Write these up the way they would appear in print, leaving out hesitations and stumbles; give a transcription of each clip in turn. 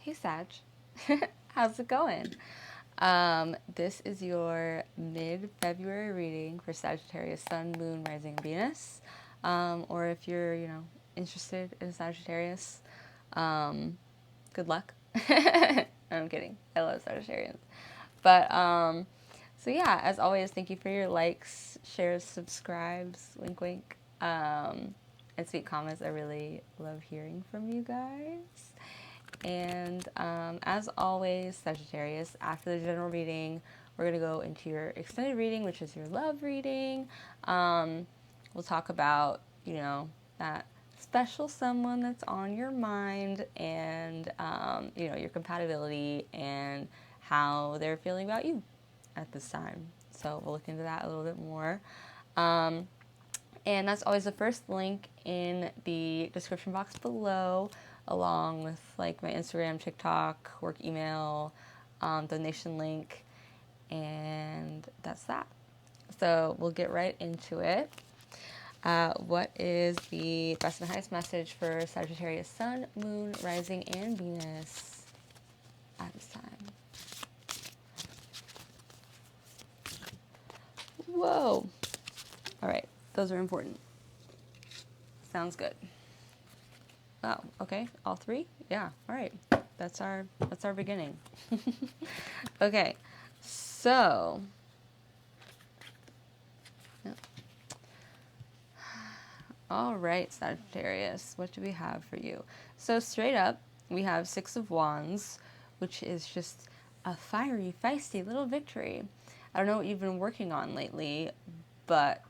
Hey Sag, how's it going? This is your mid-February reading for Sagittarius, Sun, Moon, Rising, Venus. Or if you're, interested in Sagittarius, good luck. I'm kidding. I love Sagittarians. But, so yeah, as always, thank you for your likes, shares, subscribes, wink, wink, and sweet comments. I really love hearing from you guys. And as always, Sagittarius, after the general reading, we're going to go into your extended reading, which is your love reading. We'll talk about, that special someone that's on your mind and, your compatibility and how they're feeling about you at this time. So we'll look into that a little bit more. And that's always the first link in the description box below, along with like my Instagram, TikTok, work email, donation link, and that's that. So we'll get right into it. What is the best and highest message for Sagittarius, Sun, Moon, Rising, and Venus at this time? Whoa. All right. Those are important. Sounds good. Oh, okay. All three? Yeah. All right. That's our beginning. Okay. So, yeah. All right, Sagittarius, what do we have for you? So straight up, we have Six of Wands, which is just a fiery, feisty little victory. I don't know what you've been working on lately, but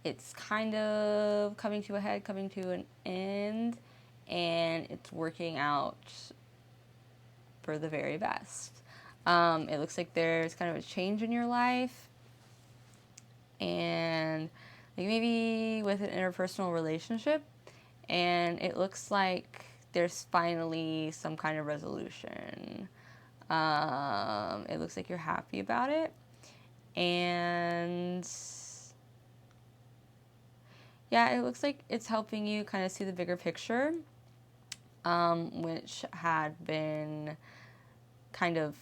it's kind of coming to a head, coming to an end, and it's working out for the very best. It looks like there's kind of a change in your life, and like maybe with an interpersonal relationship, and it looks like there's finally some kind of resolution. It looks like you're happy about it, and yeah, it looks like it's helping you kind of see the bigger picture, which had been kind of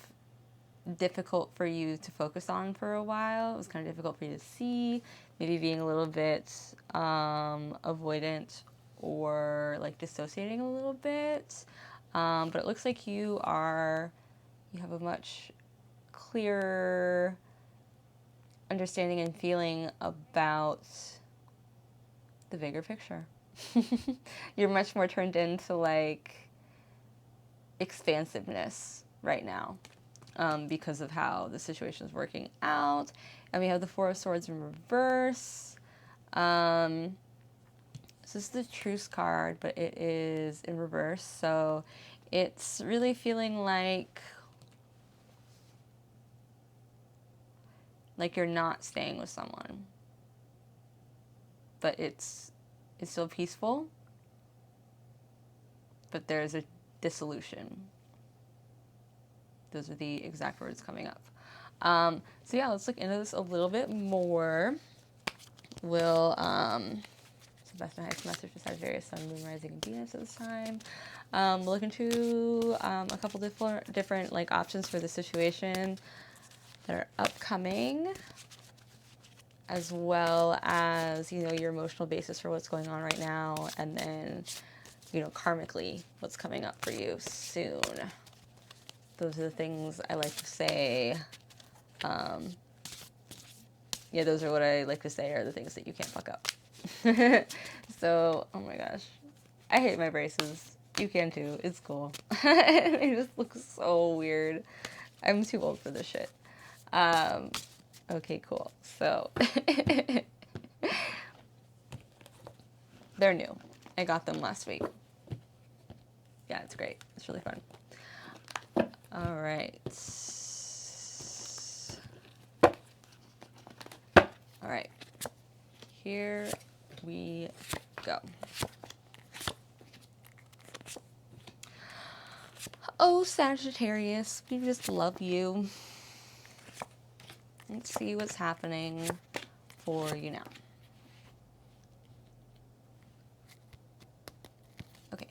difficult for you to focus on for a while. It was kind of difficult for you to see, maybe being a little bit avoidant or like dissociating a little bit. But it looks like you have a much clearer understanding and feeling about the bigger picture. You're much more turned into like expansiveness right now. Because of how the situation is working out. And we have the Four of Swords in reverse. This is the Truce card, but it is in reverse. So it's really feeling like you're not staying with someone. But it's still peaceful. But there's a dissolution. Those are the exact words coming up. So yeah, let's look into this a little bit more. We'll, so best and highest message for Sagittarius, Sun, Moon, Rising, and Venus at this time. We'll look into a couple different like options for the situation that are upcoming, as well as, your emotional basis for what's going on right now, and then, karmically, what's coming up for you soon. Those are the things I like to say. Yeah, those are what I like to say are the things that you can't fuck up. So, oh my gosh. I hate my braces. You can too. It's cool. They just look so weird. I'm too old for this shit. Okay, cool. So, they're new. I got them last week. Yeah, it's great. It's really fun. All right. All right. Here we go. Oh, Sagittarius, we just love you. Let's see what's happening for you now. Okay.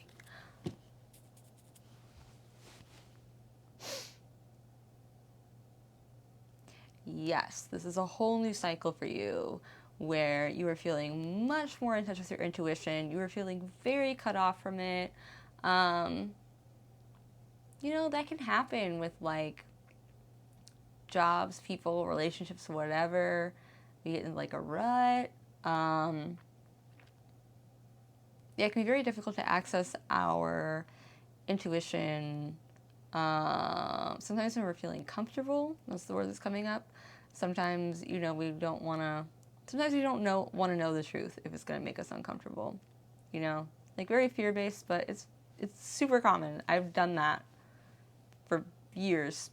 yes, this is a whole new cycle for you where you are feeling much more in touch with your intuition. You are feeling very cut off from it. Um, that can happen with like jobs, people, relationships, whatever. We get in like a rut. Yeah, it can be very difficult to access our intuition. Sometimes when we're feeling comfortable, that's the word that's coming up. Sometimes, we don't want to. Sometimes we don't want to know the truth if it's going to make us uncomfortable. Like very fear based, but it's super common. I've done that for years,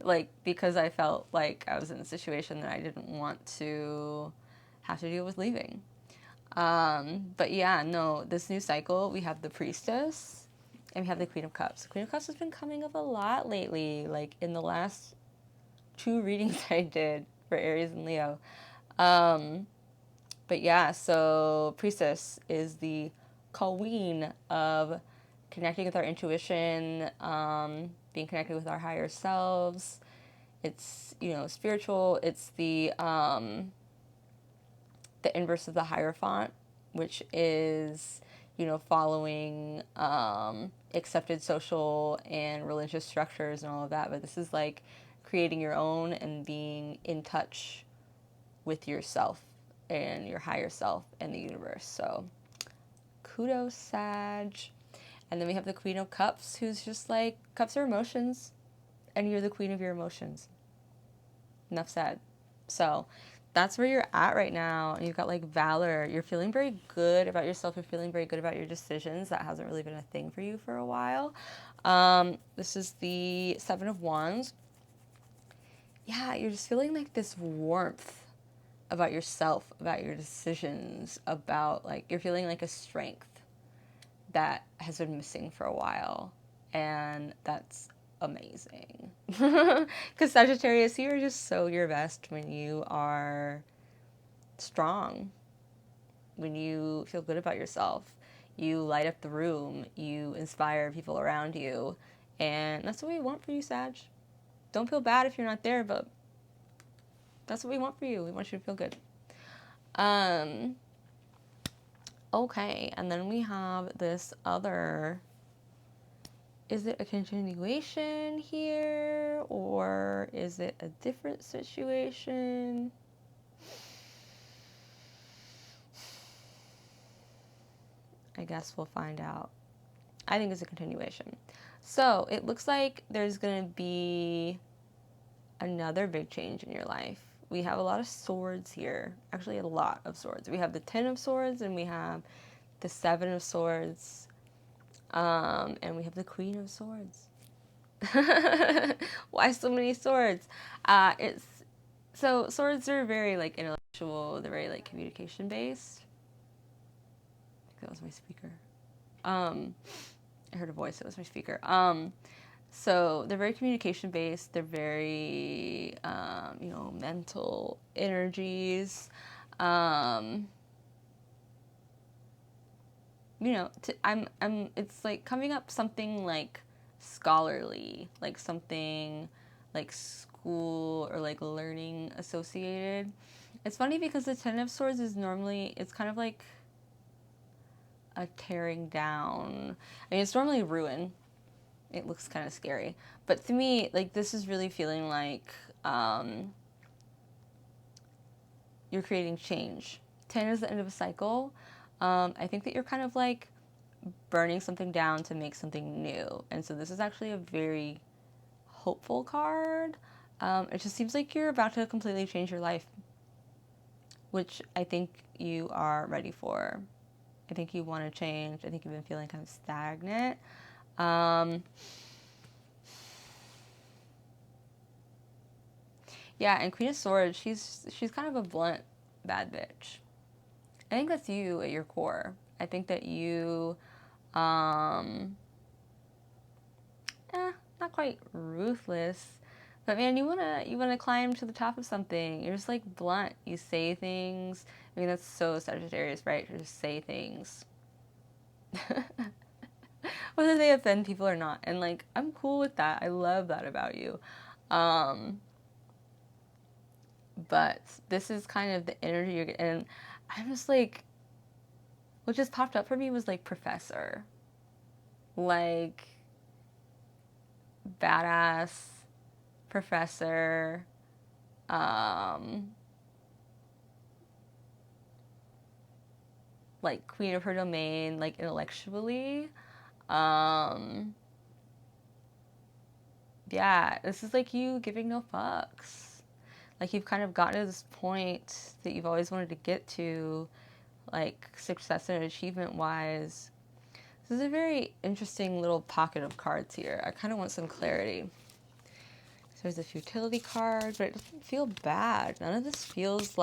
like because I felt like I was in a situation that I didn't want to have to deal with leaving. But yeah, no, this new cycle, we have the Priestess and we have the Queen of Cups. The Queen of Cups has been coming up a lot lately, like in the last 2 readings I did for Aries and Leo. But yeah, so Priestess is the queen of connecting with our intuition, being connected with our higher selves. It's, spiritual. It's the inverse of the Hierophant, which is, following accepted social and religious structures and all of that. But this is like creating your own and being in touch with yourself and your higher self and the universe. So kudos, Sag. And then we have the Queen of Cups, who's just like, cups are emotions, and you're the queen of your emotions. Enough said. So that's where you're at right now. And you've got like valor. You're feeling very good about yourself. You're feeling very good about your decisions. That hasn't really been a thing for you for a while. This is the Seven of Wands. Yeah, you're just feeling like this warmth about yourself, about your decisions, about like, you're feeling like a strength that has been missing for a while. And that's amazing. Because Sagittarius, you are just so your best when you are strong, when you feel good about yourself. You light up the room, you inspire people around you. And that's what we want for you, Sag. Don't feel bad if you're not there, but that's what we want for you. We want you to feel good. Okay, and then we have this other. Is it a continuation here, or is it a different situation? I guess we'll find out. I think it's a continuation. So it looks like there's going to be another big change in your life. We have a lot of swords here. Actually, a lot of swords. We have the 10 of swords, and we have the 7 of swords, and we have the Queen of swords. Why so many swords? So swords are very like intellectual. They're very like communication based. I think that was my speaker. I heard a voice. It was my speaker. So they're very communication based. They're very mental energies. It's like coming up something like scholarly, like something like school or like learning associated. It's funny because the 10 of swords is normally, it's kind of like a tearing down. I mean, it's normally ruin. It looks kind of scary. But to me, like, this is really feeling like you're creating change. 10 is the end of a cycle. I think that you're kind of like burning something down to make something new. And so this is actually a very hopeful card. It just seems like you're about to completely change your life, which I think you are ready for. I think you want to change. I think you've been feeling kind of stagnant. Yeah, and Queen of Swords, she's kind of a blunt, bad bitch. I think that's you at your core. I think that you, not quite ruthless, but man, you wanna climb to the top of something. You're just like blunt. You say things. I mean, that's so Sagittarius, right? To just say things, whether they offend people or not. And like, I'm cool with that. I love that about you. But this is kind of the energy you're getting. And I'm just like, what just popped up for me was like professor. Like, badass professor. Like queen of her domain, like intellectually. Um, yeah, this is like you giving no fucks. Like you've kind of gotten to this point that you've always wanted to get to, like success and achievement wise. This is a very interesting little pocket of cards here. I kind of want some clarity. So there's a futility card, but it doesn't feel bad. None of this feels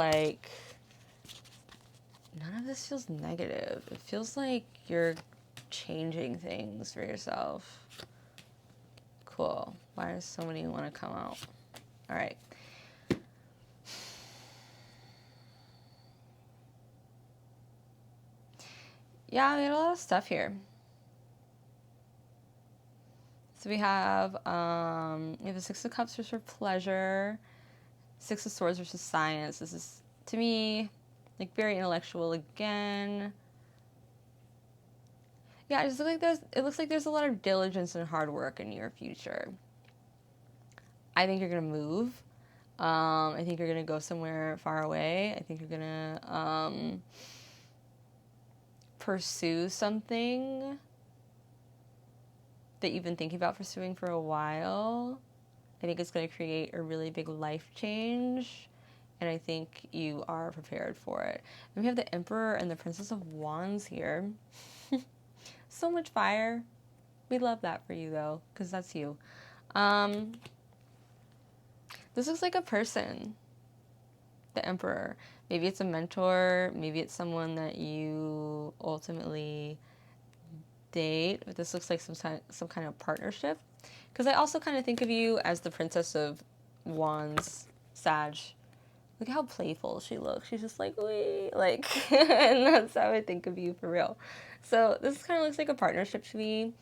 negative. It feels like you're changing things for yourself. Cool. Why does so many want to come out? All right. Yeah, we had a lot of stuff here. So we have the Six of Cups for pleasure, Six of Swords versus science. This is, to me, like very intellectual again. Yeah, it looks like there's a lot of diligence and hard work in your future. I think you're gonna move. I think you're gonna go somewhere far away. I think you're gonna pursue something that you've been thinking about pursuing for a while. I think it's going to create a really big life change, and I think you are prepared for it. And we have the Emperor and the Princess of Wands here. So much fire. We love that for you, though, because that's you. This looks like a person, the Emperor. Maybe it's a mentor. Maybe it's someone that you ultimately date. But this looks like some kind of partnership. Because I also kind of think of you as the Princess of Wands, Sag. Look how playful she looks. She's just like, wee, like, and that's how I think of you for real. So this kind of looks like a partnership to me.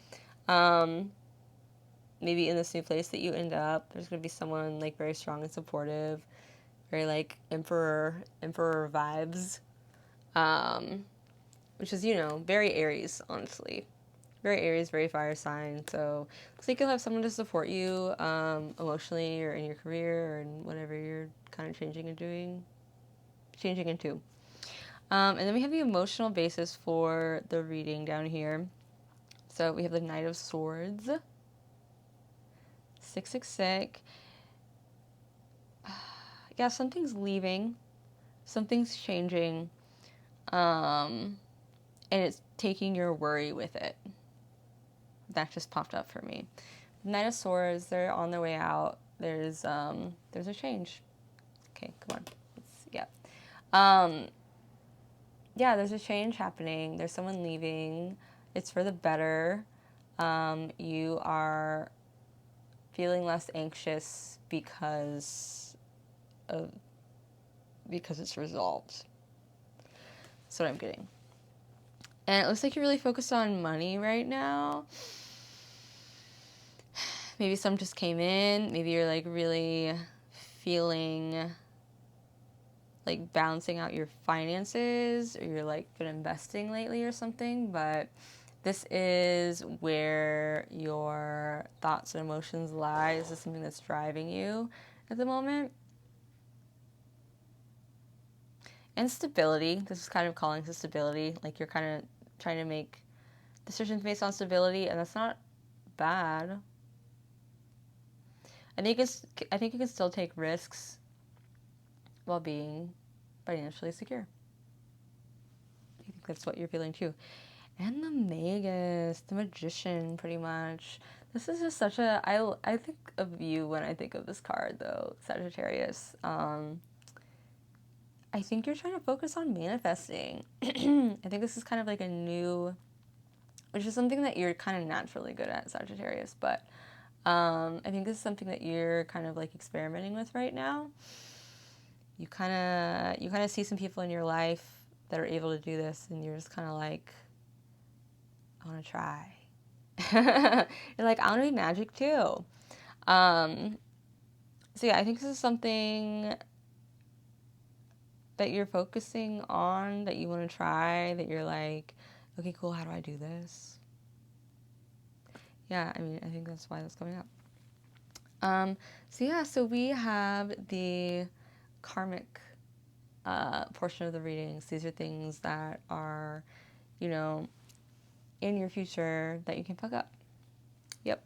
Maybe in this new place that you end up, there's gonna be someone like very strong and supportive, very like emperor vibes, which is very Aries, honestly. Very Aries, very fire sign. So looks like you'll have someone to support you emotionally or in your career or in whatever you're kind of changing into. And then we have the emotional basis for the reading down here. So we have the Knight of Swords, 666. Yeah, something's leaving, something's changing, and it's taking your worry with it. That just popped up for me. Knight of Swords, they're on their way out. There's a change. Okay, come on. Yeah, there's a change happening. There's someone leaving. It's for the better. You are feeling less anxious because it's resolved. That's what I'm getting. And it looks like you're really focused on money right now. Maybe some just came in. Maybe you're like really feeling like balancing out your finances, or you're like been investing lately or something. But this is where your thoughts and emotions lie. This is something that's driving you at the moment. And stability. This is kind of calling to stability. Like you're kind of trying to make decisions based on stability, and that's not bad. I think you can still take risks while being financially secure. I think that's what you're feeling too. And the Magus, the Magician, pretty much. This is just such a... I think of you when I think of this card, though, Sagittarius. I think you're trying to focus on manifesting. I think this is kind of like a new... Which is something that you're kind of naturally good at, Sagittarius. But I think this is something that you're kind of like experimenting with right now. You kind of see some people in your life that are able to do this, and you're just kind of like, I want to try. You're like, I want to be magic too. So yeah, I think this is something that you're focusing on, that you want to try, that you're like, okay, cool, how do I do this? Yeah, I mean, I think that's why that's coming up. So we have the karmic portion of the readings. These are things that are, you know, in your future that you can fuck up. Yep.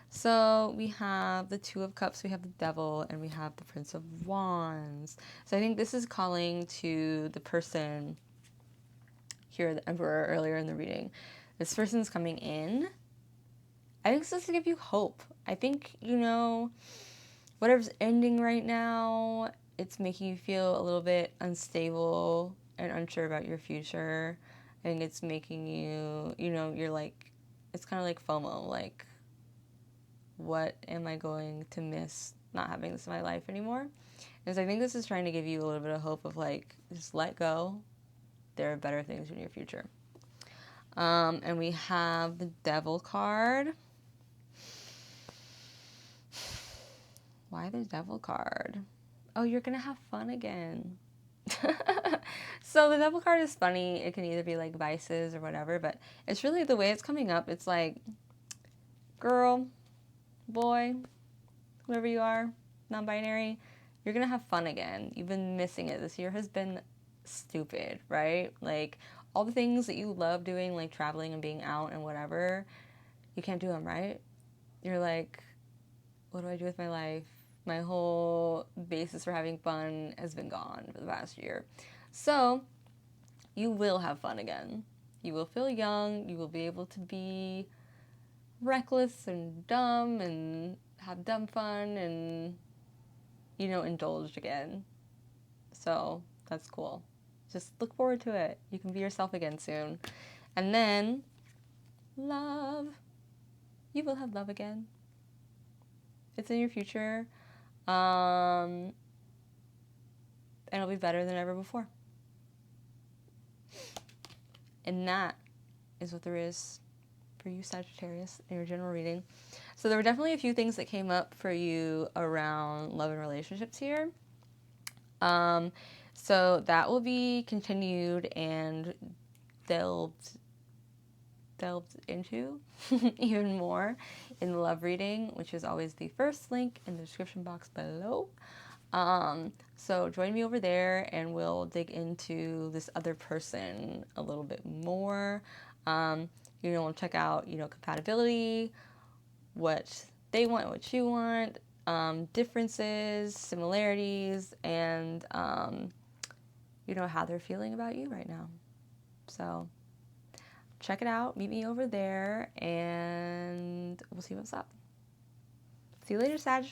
So we have the Two of Cups, we have the Devil, and we have the Prince of Wands. So I think this is calling to the person here, the Emperor, earlier in the reading. This person's coming in. I think it's supposed to give you hope. I think, whatever's ending right now, it's making you feel a little bit unstable and unsure about your future. I think it's making you, you're like, it's kind of like FOMO, like, what am I going to miss not having this in my life anymore? And so I think this is trying to give you a little bit of hope of like, just let go. There are better things in your future. And we have the Devil card. Why the Devil card? Oh, you're going to have fun again. So the Devil card is funny. It can either be like vices or whatever, but it's really the way it's coming up. It's like, girl, boy, whoever you are, non-binary, you're going to have fun again. You've been missing it. This year has been stupid, right? Like, all the things that you love doing, like traveling and being out and whatever, you can't do them, right? You're like, what do I do with my life? My whole basis for having fun has been gone for the past year. So, you will have fun again. You will feel young. You will be able to be reckless and dumb and have dumb fun and, indulge again. So, that's cool. Just look forward to it. You can be yourself again soon. And then, love. You will have love again. It's in your future. And it'll be better than ever before. And that is what there is for you, Sagittarius, in your general reading. So there were definitely a few things that came up for you around love and relationships here. So that will be continued and delved into even more in the love reading, which is always the first link in the description box below. So join me over there and we'll dig into this other person a little bit more. We'll check out, compatibility, what they want, what you want, differences, similarities, and, how they're feeling about you right now. So check it out. Meet me over there and we'll see what's up. See you later, Sag.